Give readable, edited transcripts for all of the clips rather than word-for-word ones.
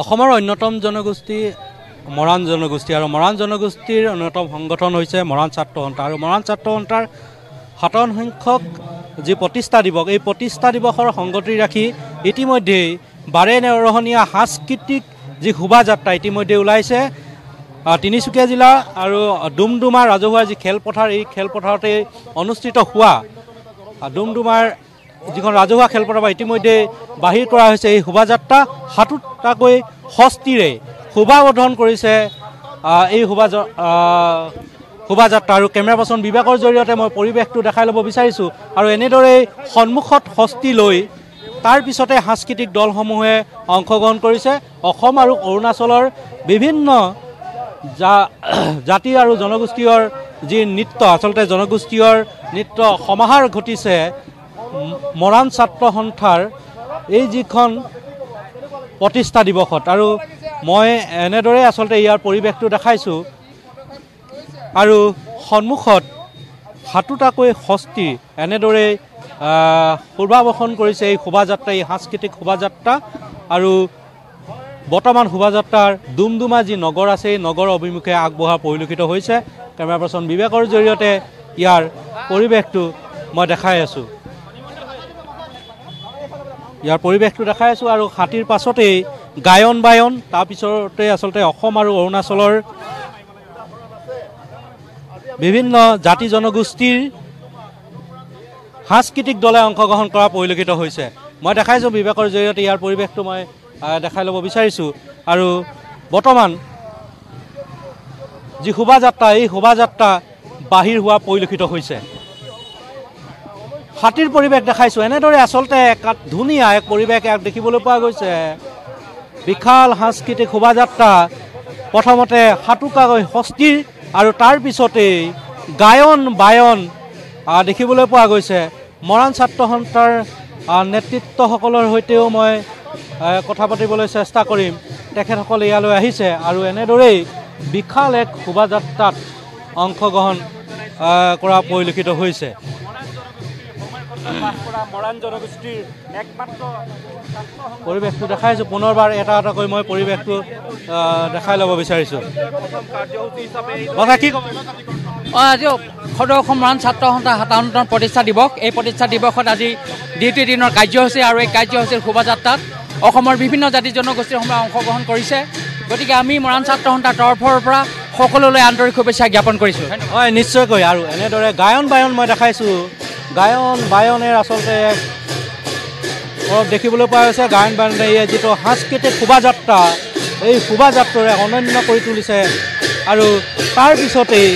অসমৰ অন্যতম জনগোষ্ঠী মৰাণ জনগোষ্ঠী আৰু মৰাণ জনগোষ্ঠীৰ অন্যতম সংগঠন হৈছে মৰাণ ছাত্ৰ সন্থা আৰু মৰাণ ছাত্ৰ সন্থাৰ 57 সংখ্যক যি প্ৰতিষ্ঠা দিৱস এই প্ৰতিষ্ঠা দিৱসৰ সংগতি ৰাখি ইতিমধ্যেই 12ৰহনীয়া সাংস্কৃতিক যি শোভাযাত্ৰা ইতিমধ্যে ওলাইছে তিনিচুকীয়া জিলা আৰু ডুমডুমা ৰাজহুৱা যি খেলপথাৰ এই খেলপথাৰতে অনুষ্ঠিত হোৱা ডুমডুমাৰ যিখন ৰাজহুৱা খেলপথাৰ ইতিমধ্যে বাহিৰ কৰা হৈছে এই শোভাযাত্ৰা 7টাকৈ হস্তিৰে শোভাবৰ্ধন কৰিছে এই শোভাযাত্ৰা আৰু কেমেৰা পাৰ্চন বিভাগৰ জৰিয়তে মই পৰিৱেশটো দেখাই ল'ব বিচাৰিছোঁ আৰু এনেদৰে সন্মুখত হস্তি লৈ তাৰ পিছতে সাংস্কৃতিক দলসমূহে অংশগ্ৰহণ কৰিছে অসম আৰু অৰুণাচলৰ বিভিন্ন জাতি আৰু জনগোষ্ঠীৰ যি নৃত্য আচলতে জনগোষ্ঠীৰ নৃত্য সমাহাৰ ঘটিছে মৰাণ ছাত্ৰ সন্থাৰ এই যিখন প্ৰতিষ্ঠা দিৱসত আৰু মই এনেদৰে আচলতে ইয়াৰ পৰিৱেশটো দেখাইছোঁ আৰু সন্মুখত 7টাকৈ হস্তি এনেদৰে শোভাবৰ্ধন কৰিছে এই শোভাযাত্ৰা এই সাংস্কৃতিক শোভাযাত্ৰা আৰু বৰ্তমান শোভাযাত্ৰাৰ ডুমডুমা যি নগৰ আছে এই নগৰ অভিমুখে আগবঢ়া পৰিলক্ষিত হৈছে কেমেৰা পাৰ্চন বিভাগৰ জৰিয়তে ইয়াৰ পৰিৱেশটো মই দেখাই আছোঁ আৰু হাতীৰ পাছতেই গায়ন বায়ন তাৰপিছতে আচলতে অসম আৰু অৰুণাচলৰ বিভিন্ন জাতি জনগোষ্ঠীৰ সাংস্কৃতিক দলে অংশগ্ৰহণ কৰা পৰিলক্ষিত হৈছে মই দেখাইছোঁ বিভাগৰ জৰিয়তে ইয়াৰ পৰিৱেশটো মই দেখাই ল'ব বিচাৰিছোঁ আৰু বৰ্তমান যি শোভাযাত্ৰা এই শোভাযাত্ৰা বাহিৰ হোৱা পৰিলক্ষিত হৈছে হাতীৰ পৰিৱেশ দেখাইছোঁ এনেদৰে আচলতে ধুনীয়া এক পৰিৱেশ দেখিবলৈ পোৱা গৈছে বিশাল সাংস্কৃতিক শোভাযাত্ৰা প্ৰথমতে 7টাকৈ হস্তিৰ আৰু তাৰ পিছতেই গায়ন বায়ন দেখিবলৈ পোৱা গৈছে মৰাণ ছাত্ৰ সন্থাৰ নেতৃত্বসকলৰ সৈতেও মই কথা পাতিবলৈ চেষ্টা কৰিম তেখেতসকলে ইয়ালৈ আহিছে আৰু এনেদৰেই বিশাল এক শোভাযাত্ৰাত অংশগ্ৰহণ কৰা পৰিলক্ষিত হৈছে পৰিৱেশটো দেখাইছোঁ পুনৰবাৰ এটা এটাকৈ মই পৰিৱেশটো দেখাই ল'ব বিচাৰিছোঁ কি ক'ব আজি সদৌ অসম মৰাণ ছাত্ৰ সন্থা 57তম প্ৰতিষ্ঠা দিৱস এই প্ৰতিষ্ঠা দিৱসত আজি দ্বিতীয় দিনৰ কাৰ্যসূচী আৰু এই কাৰ্যসূচীৰ শোভাযাত্ৰাত অসমৰ বিভিন্ন জাতি জনগোষ্ঠীসমূহে অংশগ্ৰহণ কৰিছে গতিকে আমি মৰাণ ছাত্ৰ সন্থাৰ তৰফৰ পৰা সকলোলৈ আন্তৰিক শুভেচ্ছা জ্ঞাপন কৰিছোঁ হয় নিশ্চয়কৈ আৰু এনেদৰে গায়ন বায়ন মই দেখাইছোঁ গায়ন বায়নেৰ আচলতে দেখিবলৈ পোৱা হৈছে গায়ন বায়নে এই যিটো সাংস্কৃতিক শোভাযাত্ৰা এই শোভাযাত্ৰাৰে অনন্য কৰি তুলিছে আৰু তাৰ পিছতেই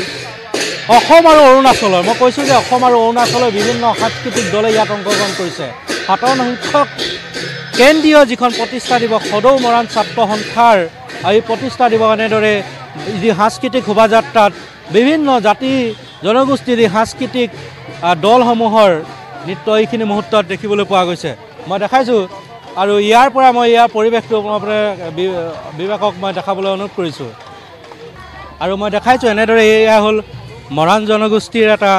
অসম আৰু অৰুণাচলৰ মই কৈছোঁ যে অসম আৰু অৰুণাচলৰ বিভিন্ন সাংস্কৃতিক দলে ইয়াত অংশগ্ৰহণ কৰিছে 57 সংখ্যক কেন্দ্ৰীয় যিখন প্ৰতিষ্ঠা দিৱস সদৌ মৰাণ ছাত্ৰ সন্থাৰ এই প্ৰতিষ্ঠা দিৱস এনেদৰে যি সাংস্কৃতিক শোভাযাত্ৰাত বিভিন্ন জাতি জনগোষ্ঠীৰ সাংস্কৃতিক দলসমূহৰ নৃত্য এইখিনি মুহূৰ্তত দেখিবলৈ পোৱা গৈছে মই দেখাইছোঁ আৰু ইয়াৰ পৰা মই ইয়াৰ পৰিৱেশটো বিভাগক মই দেখাবলৈ অনুৰোধ কৰিছোঁ আৰু মই দেখাইছোঁ এনেদৰে এয়া হ'ল মৰাণ জনগোষ্ঠীৰ এটা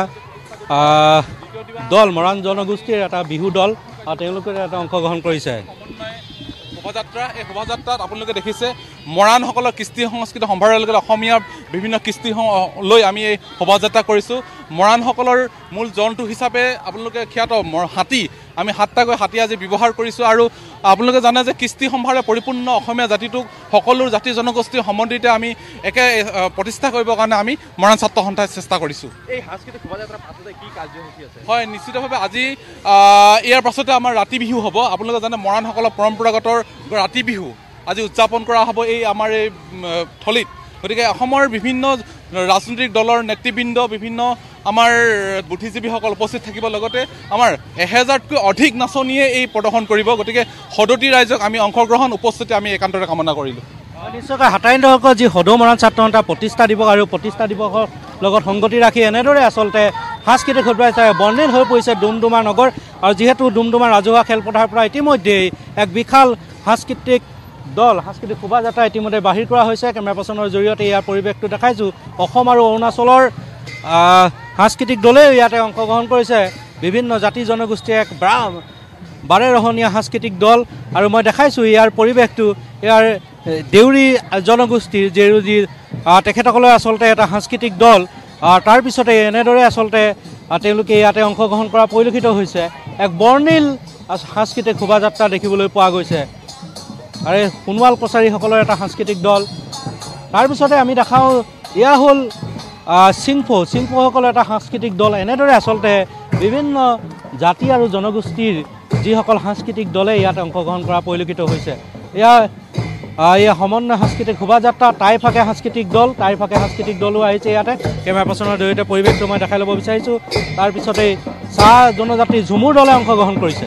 দল মৰাণ জনগোষ্ঠীৰ এটা বিহু দল আৰু তেওঁলোকে এটা অংশগ্ৰহণ কৰিছে শোভাযাত্ৰা এই শোভাযাত্ৰাত আপোনালোকে দেখিছে মৰাণসকলৰ কৃষ্টি সংস্কৃতি সম্ভাৰৰ লগত অসমীয়াৰ বিভিন্ন কৃষ্টি লৈ আমি এই শোভাযাত্ৰা কৰিছোঁ মৰাণসকলৰ মূল জন্তু হিচাপে আপোনালোকে খ্যাত হাতী আমি 7টাকৈ হাতী আজি ব্যৱহাৰ কৰিছোঁ আৰু আপোনালোকে জানে যে কৃষ্টি সম্ভাৰে পৰিপূৰ্ণ অসমীয়া জাতিটোক সকলো জাতি জনগোষ্ঠীৰ সম্বন্ধিতে আমি একে প্ৰতিষ্ঠা কৰিবৰ কাৰণে আমি মৰাণ ছাত্ৰ সন্থাই চেষ্টা কৰিছোঁ এই সাংস্কৃতিক শোভাযাত্ৰাৰ পাছতে কি কাৰ্যসূচী আছে হয় নিশ্চিতভাৱে আজি ইয়াৰ পাছতে আমাৰ ৰাতি বিহু হ'ব আপোনালোকে জানে মৰাণসকলৰ পৰম্পৰাগত ৰাতি বিহু আজি উদযাপন কৰা হ'ব এই আমাৰ এই থলীত গতিকে অসমৰ বিভিন্ন ৰাজনৈতিক দলৰ নেতৃবৃন্দ বিভিন্ন আমাৰ বুদ্ধিজীৱীসকল উপস্থিত থাকিব লগতে আমাৰ 1000তকৈ অধিক নাচনীয়ে এই প্ৰদৰ্শন কৰিব গতিকে সদতি ৰাইজক আমি অংশগ্ৰহণ উপস্থিতি আমি একান্তৰে কামনা কৰিলোঁ নিশ্চয়কৈ 57 দশকৰ যি সদৌ মৰাণ ছাত্ৰ সন্থা প্ৰতিষ্ঠা দিৱস আৰু প্ৰতিষ্ঠা দিৱসৰ লগত সংগতি ৰাখি এনেদৰে আচলতে সাংস্কৃতিক শোভাযাত্ৰা বৰ্ণিল হৈ পৰিছে ডুমডুমা নগৰ আৰু যিহেতু ডুমডুমা ৰাজহুৱা খেলপথাৰৰ পৰা ইতিমধ্যেই এক বিশাল সাংস্কৃতিক দল সাংস্কৃতিক শোভাযাত্ৰা ইতিমধ্যে বাহিৰ কৰা হৈছে কেমেৰা পাৰ্চনৰ জৰিয়তে ইয়াৰ পৰিৱেশটো দেখাইছোঁ অসম আৰু অৰুণাচলৰ সাংস্কৃতিক দলেও ইয়াতে অংশগ্ৰহণ কৰিছে বিভিন্ন জাতি জনগোষ্ঠীৰ এক 12ৰহনীয়া সাংস্কৃতিক দল আৰু মই দেখাইছোঁ ইয়াৰ পৰিৱেশটো ইয়াৰ দেউৰী জনগোষ্ঠীৰ যি তেখেতসকলৰ আচলতে এটা সাংস্কৃতিক দল তাৰপিছতে এনেদৰে আচলতে তেওঁলোকে ইয়াতে অংশগ্ৰহণ কৰা পৰিলক্ষিত হৈছে এক বৰ্ণিল সাংস্কৃতিক শোভাযাত্ৰা দেখিবলৈ পোৱা গৈছে আৰু সোণোৱাল কছাৰীসকলৰ এটা সাংস্কৃতিক দল তাৰপিছতে আমি দেখাওঁ এয়া হ'ল চিংফৌসকলৰ এটা সাংস্কৃতিক দল এনেদৰে আচলতে বিভিন্ন জাতি আৰু জনগোষ্ঠীৰ যিসকল সাংস্কৃতিক দলে ইয়াতে অংশগ্ৰহণ কৰা পৰিলক্ষিত হৈছে এয়া সমন্বয় সাংস্কৃতিক শোভাযাত্ৰা টাইফাকে সাংস্কৃতিক দলো আহিছে ইয়াতে কেমেৰা পাৰ্চনৰ জৰিয়তে পৰিৱেশটো মই দেখাই ল'ব বিচাৰিছোঁ তাৰপিছতেই চাহ জনজাতিৰ ঝুমুৰ দলে অংশগ্ৰহণ কৰিছে